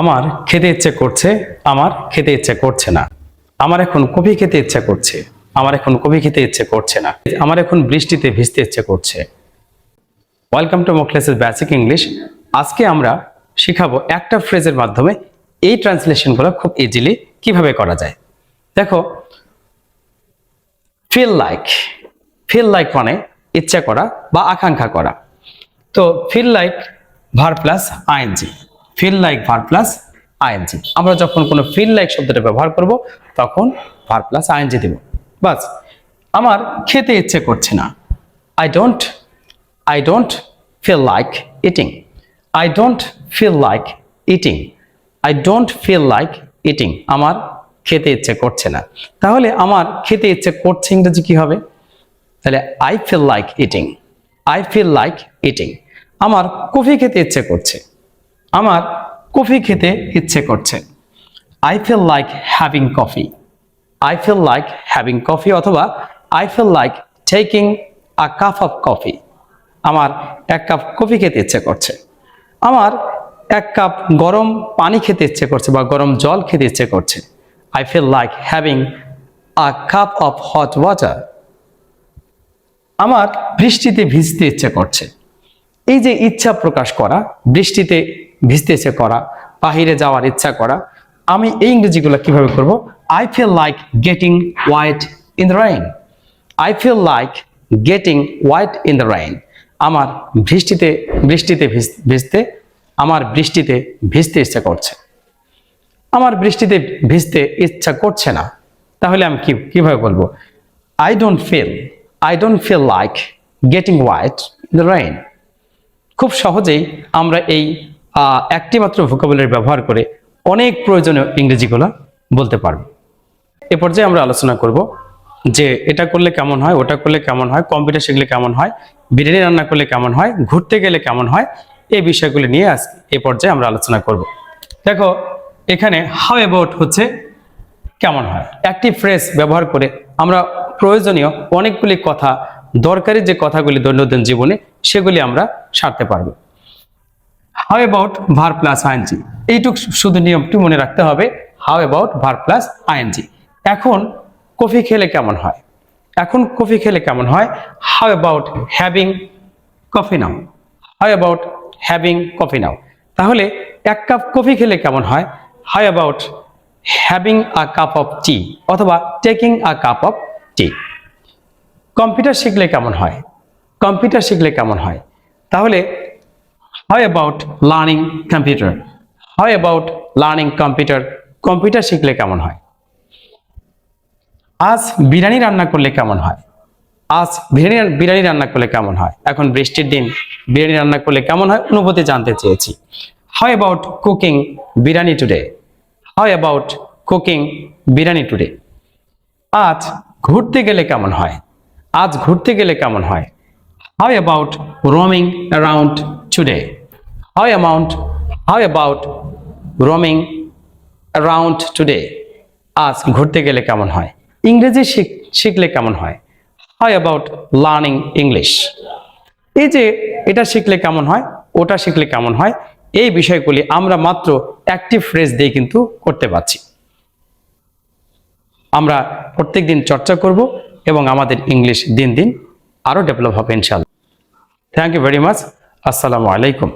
আমার খেতে ইচ্ছে করছে, আমার খেতে ইচ্ছে করছে না। আমার এখন কফি খেতে ইচ্ছে করছে, আমার এখন কফি খেতে ইচ্ছে করছে না। আমার এখন বৃষ্টিতে ভিজতে ইচ্ছে করছে। Welcome to Mokles's basic English. আজকে আমরা শিখাবো একটা ফ্রেজের মাধ্যমে এই ট্রান্সলেশনগুলো খুব ইজিলি কিভাবে করা যায়। দেখো, ফিল লাইক, ফিল লাইক মানে ইচ্ছা করা বা আকাঙ্ক্ষা করা। তো feel like verb plus ING, feel like verb plus ING. আমরা যখন কোনো ফিল লাইক শব্দটা ব্যবহার করব তখন ভার্ব প্লাস আইএনজি দেব। বাস, আমার খেতে ইচ্ছে করছে না। I don't feel like eating. I don't feel like eating. I don't feel like eating. আমার খেতে ইচ্ছে করছে না। তাহলে আমার খেতে ইচ্ছে করছে ইংরেজি কি হবে? তাহলে I feel like eating. I feel like eating. আমার কফি খেতে ইচ্ছে করছে। আমার কফি খেতে ইচ্ছে করছে। I feel like having coffee. I feel like having coffee অথবা I feel like taking a cup of coffee. আমার এক কাপ কফি খেতে ইচ্ছে করছে। আমার এক কাপ গরম পানি খেতে ইচ্ছে করছে বা গরম জল খেতে ইচ্ছে করছে। I feel like having a cup of hot water. আমার বৃষ্টিতে ভিজতে ইচ্ছে করছে। এই যে ইচ্ছা প্রকাশ করা, বৃষ্টিতে ভিজতে ইচ্ছে করা, বাহিরে যাওয়ার ইচ্ছা করা, আমি এই ইংরেজিগুলো কিভাবে করব? I feel like getting wet in the rain. I feel like getting wet in the rain. আমার বৃষ্টিতে ভিজতে ইচ্ছা করছে। আমার বৃষ্টিতে ভিজতে ইচ্ছা করছে না। তাহলে আমি কিভাবে বলবো? I don't feel like getting wet in the rain. খুব সহজেই আমরা এই একটি মাত্র ভোকাবুলারি ব্যবহার করে অনেক প্রয়োজনীয় ইংরেজিগুলো বলতে পারব। এ পর্যায়ে আমরা আলোচনা করব যে এটা করলে কেমন হয়, ওটা করলে কেমন হয়, কম্পিউটার শিখলে কেমন হয়, বিরিয়ানি রান্না করলে কেমন হয়, ঘুরতে গেলে কেমন হয়, এই বিষয়গুলো নিয়ে এ পর্যায়ে আমরা আলোচনা করব। দেখো, এখানে হাউ অ্যাবাউট হচ্ছে কেমন হয়। একটি ফ্রেজ ব্যবহার করে আমরা প্রয়োজনীয় অনেকগুলি কথা, দরকারি যে কথাগুলি দৈনন্দিন জীবনে, সেগুলি আমরা সারতে পারবো। How about verb plus I N G, এইটুকু শুধু নিয়মটি মনে রাখতে হবে। How about verb plus I N G. এখন কফি খেলে কেমন হয়? এখন কফি খেলে কেমন হয়? How about having coffee now. How about having coffee now. তাহলে এক কাপ কফি খেলে কেমন হয়? How about having a cup of tea অথবা taking a cup of tea. Computer শিখলে কেমন হয়? কম্পিউটার শিখলে কেমন হয়? তাহলে how about learning computer. How about learning computer. Computer শিখলে কেমন হয়? আজ বিরিয়ানি রান্না করলে কেমন হয়? আজ বিরিয়ানি রান্না করলে কেমন হয়? এখন বৃষ্টির দিন বিরিয়ানি রান্না করলে কেমন হয় অনুভূতি জানতে চেয়েছি। How about cooking biryani today. How about cooking biryani today. আজ ঘুরতে গেলে কেমন হয়? আজ ঘুরতে গেলে কেমন হয়? How about roaming around today. How about roaming around today. আজ ঘুরতে গেলে কেমন হয়? ইংরেজি শিখলে কেমন হয়? How about learning English. এই যে এটা শিখলে কেমন হয়, ওটা শিখলে কেমন হয়, এই বিষয়গুলি আমরা মাত্র অ্যাক্টিভ ফ্রেজ দিয়ে কিন্তু করতে পারছি। আমরা প্রত্যেকদিন চর্চা করব এবং আমাদের ইংলিশ দিন দিন আরো ডেভেলপ হবে ইনশাআল্লাহ। Thank you very much. আসসালামু আলাইকুম।